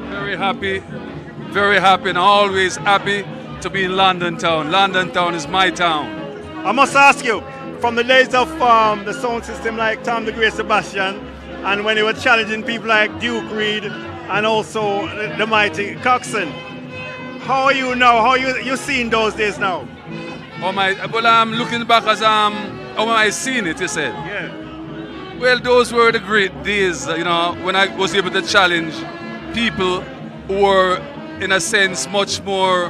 Very happy, and always happy to be in London town. London town is my town. I must ask you, from the days of the sound system like Tom the Great Sebastian, and when he was challenging people like Duke Reed and also the mighty Coxon, how are you now? How are you seeing those days now? Well, I'm looking back as how am I seeing it, you said? Yeah. Well, those were the great days, when I was able to challenge people who were, in a sense, much more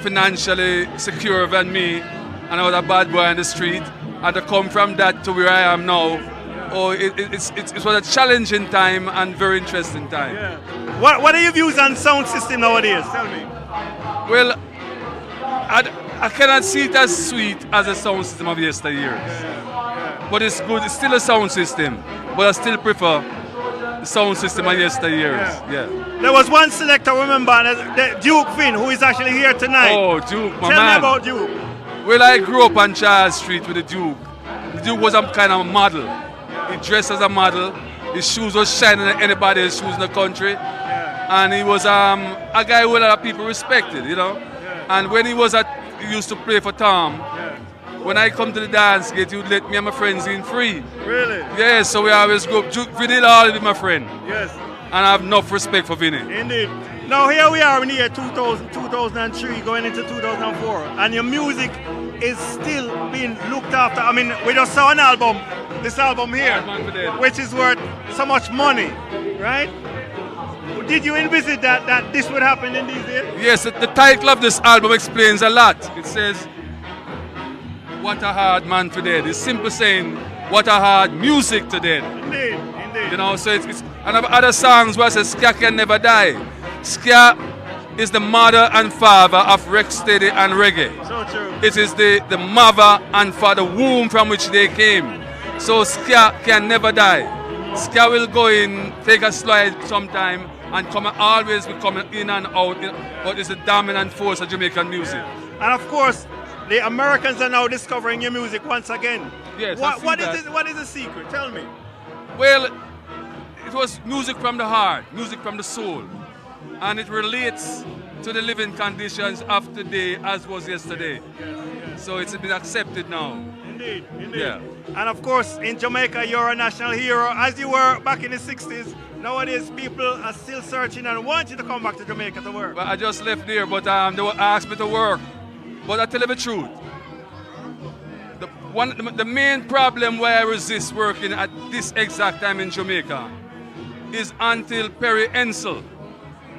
financially secure than me, and I was a bad boy on the street. And to come from that to where I am now, it was a challenging time and very interesting time. Yeah. What are your views on sound system nowadays? Tell me. Well, I cannot see it as sweet as the sound system of yesteryears. But it's good. It's still a sound system, but I still prefer the sound system of yesteryears. Yeah. There was one selector, remember, the Duke Finn, who is actually here tonight. Oh, Duke, my Tell man. me about Duke. Well, I grew up on Charles Street with the Duke. The Duke was a kind of model. He dressed as a model. His shoes were shining than anybody's shoes in the country. Yeah. And he was a guy who a lot of people respected, Yeah. And when he used to play for Tom. When I come to the dance gate, he would let me and my friends in free. Really? Yeah, so we always go. Vinny always be my friend. Yes. And I have enough respect for Vinny. Indeed. Now here we are in the year 2000, 2003, going into 2004, and your music is still being looked after. I mean, we just saw an album, this album here, which is worth so much money, right? Did you envisage that this would happen in these days? Yes, the title of this album explains a lot. It says, "What a hard man today." It's simple saying, "What a hard music today." Indeed, indeed. So it's and other songs where it says Ska can never die. Ska is the mother and father of ROCKSTEADY and Reggae. So true. It is the mother and father womb from which they came. So Ska can never die. Ska will go in, take a slide sometime, and always be coming in and out. But it's the dominant force of Jamaican music. Yeah. And of course, the Americans are now discovering your music once again. Yes, What is the secret? Tell me. Well, it was music from the heart, music from the soul. And it relates to the living conditions of today as was yesterday. Yes. So it's been accepted now. Indeed, indeed. Yeah. And of course, in Jamaica, you're a national hero, as you were back in the 60s. Nowadays, people are still searching and want you to come back to Jamaica to work. Well, I just left there, but they asked me to work. But I tell you the truth. The main problem why I resist working at this exact time in Jamaica is until Perry Ensel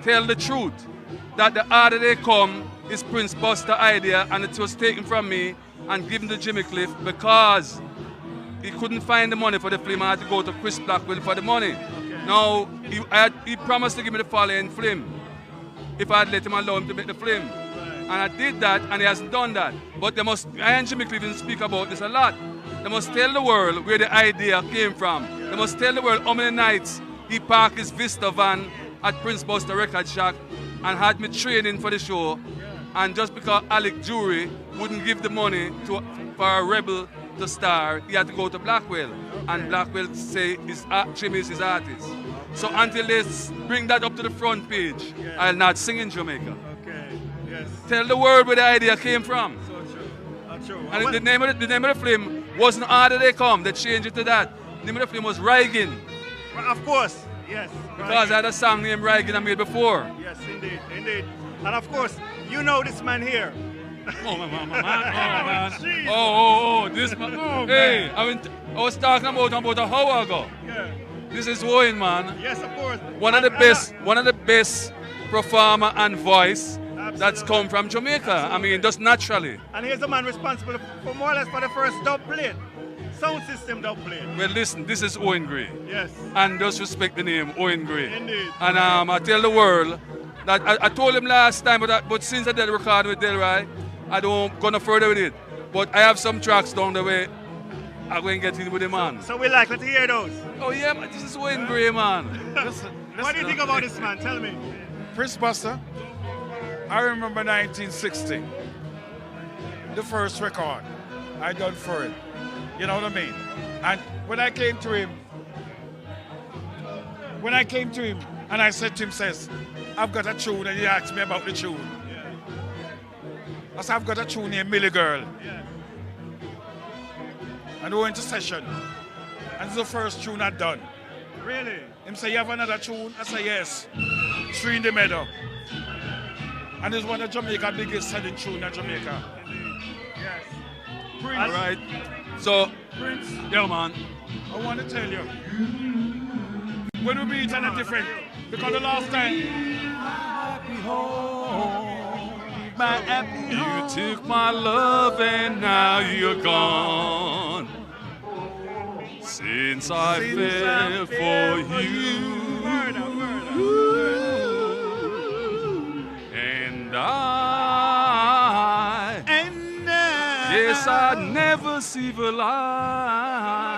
tell the truth that the harder they come is Prince Buster idea, and it was taken from me and given to Jimmy Cliff because he couldn't find the money for the film. I had to go to Chris Blackwell for the money. Okay. Now, he promised to give me the following film if I'd let him allow him to make the film. And I did that, and he hasn't done that. But I and Jimmy Cliff speak about this a lot. They must tell the world where the idea came from. They must tell the world how many nights he parked his Vista van at Prince Buster Record Shack and had me training for the show. And just because Alec Jury wouldn't give the money for a rebel to star, he had to go to Blackwell. And Blackwell say Jimmy is his artist. So until they bring that up to the front page, I'll not sing in Jamaica. Yes. Tell the world where the idea came from. So true. True. And the name of the film wasn't Harder They Come. They changed it to that. The name of the film was Reggae. Of course, yes. Because I had a song named Reggae I made before. Yes, indeed, indeed. And of course, you know this man here. Oh, man. Oh, this man. Oh, hey, I was talking about a hour ago. Yeah. This is Owen, man. Yes, of course. One of the best performer and voice that's come from Jamaica. Absolutely. I mean, just naturally. And here's the man responsible for more or less for the first dub plate. Sound system dub plate. Well, listen, this is Owen Gray. Yes. And just respect the name, Owen Gray. Indeed. And I tell the world that I told him last time, but since I did record with Delroy, I don't go no further with it. But I have some tracks down the way. I'm going to get in with the man. So we like to hear those. Oh yeah, man, this is Owen Gray, man. What do you think about this man? Tell me. Prince Buster, I remember 1960. The first record I done for him. You know what I mean? And when I came to him, when I came to him and I said to him, says, I've got a tune, and he asked me about the tune. I said, I've got a tune named Millie Girl. And we went to session. And it's the first tune I'd done. Really? Him say, you have another tune? I say, yes. Three in the Meadow. And it's one of Jamaica's biggest selling tune in Jamaica. Yes. Prince. All right. So, Prince, yeah, man. I want to tell you, when we meet on a different, because the last time, My happy home. You took my love and now you're gone. Since I fell for you. And I yes, I never see the light.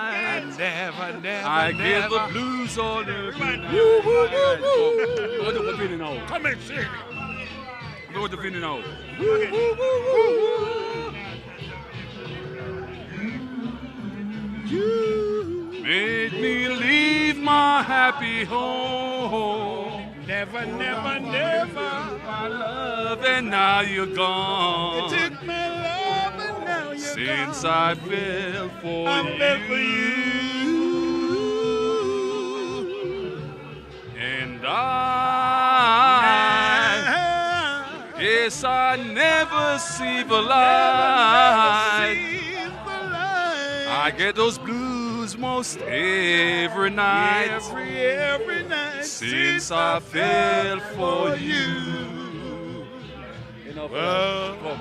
I get the blues all the time. Come and sing. Go with the video now. You made me leave my happy home. never, My love, and now you're gone. You took my love and now you're Since gone. I fell for you. And yes, I never see the light. I get those blues most every night. Every night. Since I fell for you. Come.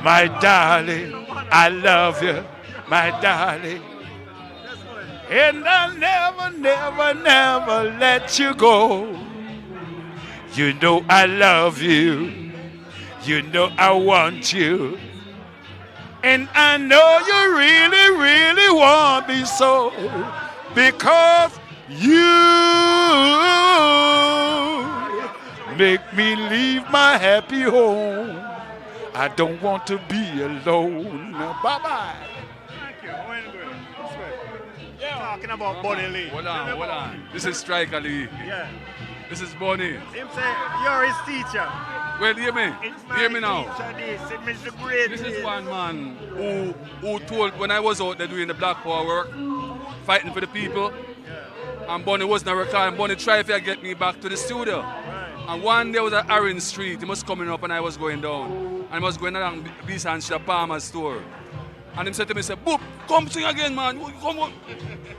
My darling, I love you, my darling. And I'll never, never, never let you go. You know I love you. You know I want you. And I know you really, really want me so. Because you make me leave my happy home. I don't want to be alone. Bye-bye. Thank you. Talking about Bonnie Lee. Hold on. This is Striker Lee. Yeah. This is Bonnie. Him say, you're his teacher. Well, hear me. Hear me now. This This is one man who told, when I was out there doing the Black Power work, fighting for the people, and Bonnie wasn't recording. Bonnie tried to get me back to the studio. And one day was at Aaron Street. He was coming up and I was going down. And he was going along Beast and Palmer's store. And he said to me, Boop, come sing again, man. Come on.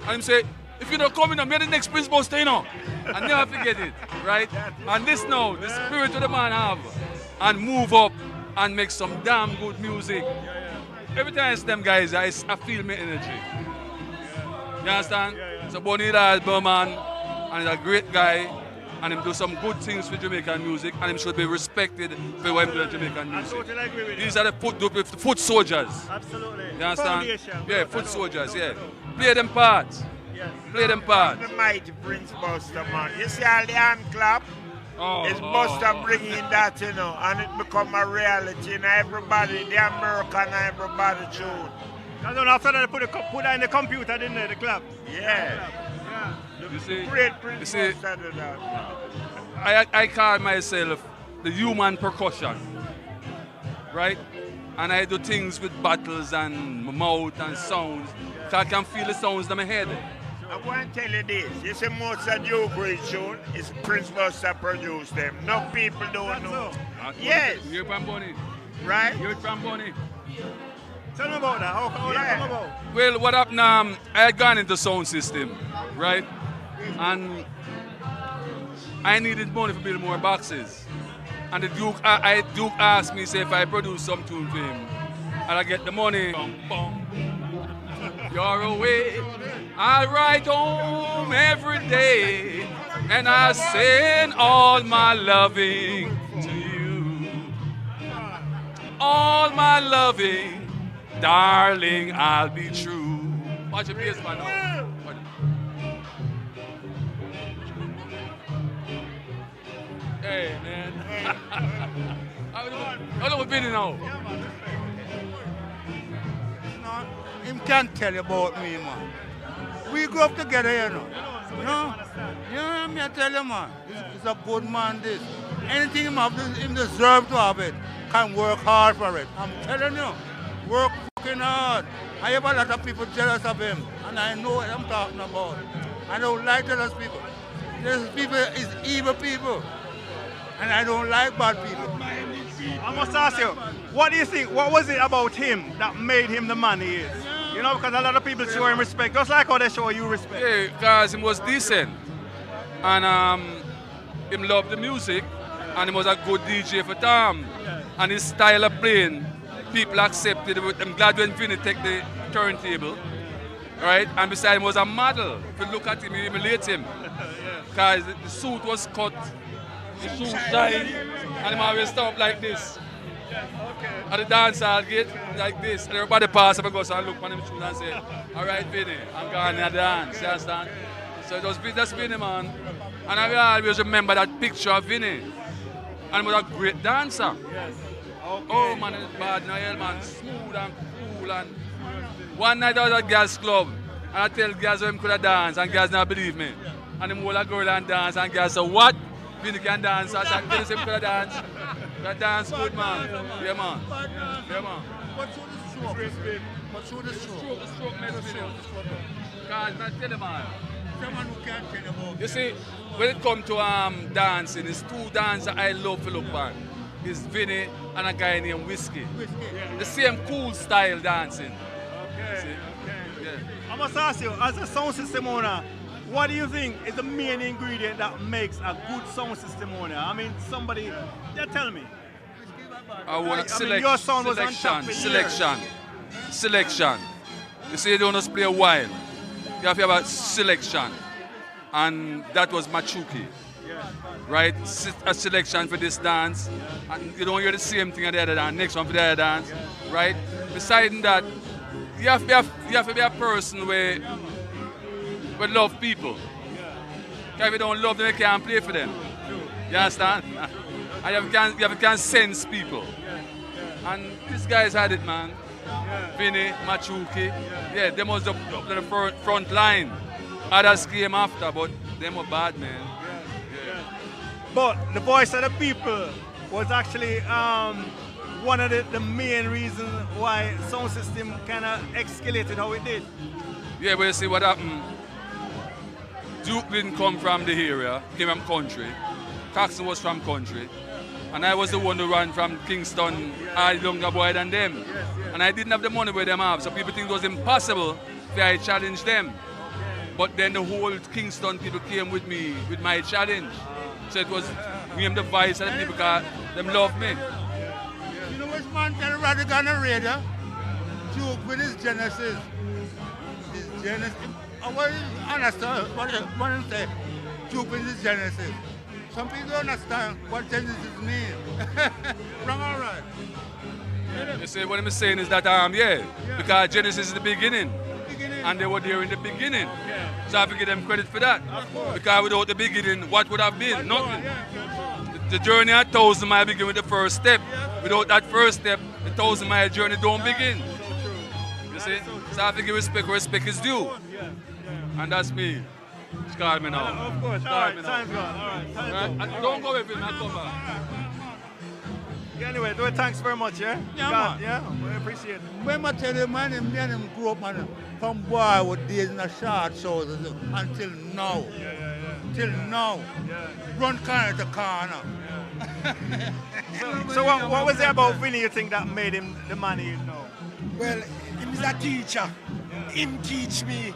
And he said, if you don't come in, I'm the next Prince Buster, you know. And never forget it, right? And this now, the spirit of the man have. And move up and make some damn good music. Every time I see them guys, I feel my energy. You understand? So Bonnie is man, and he's a great guy. And him do some good things for Jamaican music, and him should be respected for what him do in Jamaican music. I totally agree with you. These are the foot soldiers. Absolutely. You understand? Foundation. Yeah, foot soldiers, yeah. Play them parts. Yes. Play them parts. The mighty Prince Buster, man. You see all the hand clap? It's Buster bringing that, you know, and it become a reality. You know, everybody, the American, everybody tune. And then after that, put that in the computer, didn't they, the club? Yeah. You see, Great Prince you see, Buster did that. I call myself the human percussion, right? And I do things with battles and my mouth and sounds. So I can feel the sounds in my head. I want to tell you this. You see, most of your great tune is Prince Buster produced them. No people don't know. Yes. You hear from Bonnie? Right? You hear from Bonnie? Tell me about that. How that come about? Well, what happened, I had gone into sound system, right? And I needed money to build more boxes. And the Duke asked me, say, if I produce some tune for him, and I get the money. You're away. I ride home every day, and I send all my loving to you. All my loving, darling, I'll be true. Watch your bass, man. Now. Hey, man. How long we been now? No, him can't tell you about me, man. We grew up together, you know. tell you, man, he's a good man, this. Anything him have, him deserve to have it. Can work hard for it. I'm telling you, work fucking hard. I have a lot of people jealous of him, and I know what I'm talking about. I don't like jealous people. Jealous people is evil people, and I don't like bad people. I must ask you, what do you think, what was it about him that made him the man he is? You know, because a lot of people show him respect, just like how they show you respect. Yeah, because he was decent. And him loved the music, and he was a good DJ for Tom. And his style of playing, people accepted it. I'm glad when Vinny take the turntable, right? And besides, he was a model. If you look at him, you emulate him. Because the suit was cut, the suit shine, and he always stop like this. At the dance hall gate, like this. And everybody pass up and goes and look on him shoes and say, all right, Vinny, I'm going to dance. You understand? So it was that's Vinny, man. And I always remember that picture of Vinny. And he was a great dancer. Yes. Okay. Oh, man, it's bad now, man. Smooth and cool. And one night I was at girls' club, and I tell girls how him could dance, and girls never believe me. And him hold a girl and dance, and girls say, what? Vinny can dance. I said, Vinny say him could dance. That dance good, man. Yeah, man. Yeah, man. What's through the stroke? What's through the stroke? The stroke makes video. Because I tell you, man. Someone who can't tell about. You see, when it comes to dancing, it's two dancers I love to look at. It's Vinny and a guy named Whiskey. The same cool style dancing. Okay. Yeah. I must ask you, as a sound system owner, what do you think is the main ingredient that makes a good sound system owner? I mean, somebody, tell me. Your sound was on top for selection. You see, you don't just play a while. You have to have a selection. And that was Machuki. Right? A selection for this dance. And you don't hear the same thing at the other dance. Next one for the other dance. Right? Besides that, you have to be a person where love people. Because if you don't love them, you can't play for them. You understand? And you have to sense people. And these guys had it, man. Vinny, Machuki. Yeah, they was up to the front line. Others came after, but they were bad, man. But the voice of the people was actually one of the main reasons why sound system kind of escalated how it did. Yeah, but you see what happened? Duke didn't come from the area, came from country. Caxton was from country. And I was the one who ran from Kingston, I younger boy than them. And I didn't have the money where them have, so people think it was impossible if I challenge them. But then the whole Kingston people came with me, with my challenge. So it was me and the voice of the people because them love me. You know which man tell Radical on the radio? Duke with his Genesis. His Genesis. I want to understand what you say. Duke with his Genesis. Some people don't understand what Genesis means. Wrong or right? You see, what I'm saying is that, because Genesis is the beginning. And they were there in the beginning. So I have to give them credit for that. Because without the beginning, what would have been? Nothing. The journey at 1,000 miles begin with the first step. Without that first step, the 1,000-mile journey don't begin. You see? So I have to give respect where respect is due. And that's me. Just call me now. Of course. All right, time's gone. All right. Don't go with me, man. Come back. Yeah, anyway, thanks very much, yeah? Yeah, man. Yeah, we appreciate it. When I tell you, man, me and him grew up, man, from boyhood days in the short shorts until now. Till now. Run corner to corner. So what was it about Vinny you think that made him the man he is now? Well, he's a teacher. Him teach me.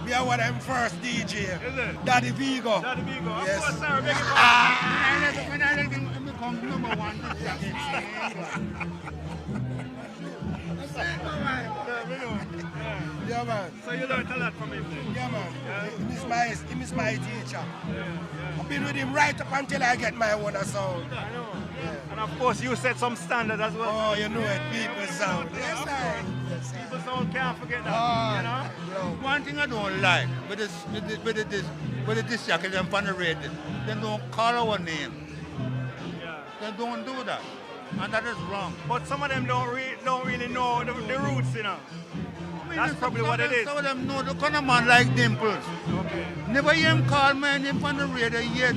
We are one of them first DJ. Is it? Daddy Vigo. Daddy Vigo. Yes. Of course, sir. When I let him become number one. Yeah, man. So you learned a lot from him then? Yeah, man. He is my teacher. I've been with him right up until I get my own sound. I know. And of course, you set some standard as well. Oh, you know it. People sound. Yes, sir. People sound can't forget that. You know? One thing I don't like with the disc jacket them on the radio, they don't call our name. They don't do that. And that is wrong. But some of them don't really know the roots, you know. That's probably what it is. Some of them know the kind of man like Dimples. Okay. Never hear him call my name on the radio yet.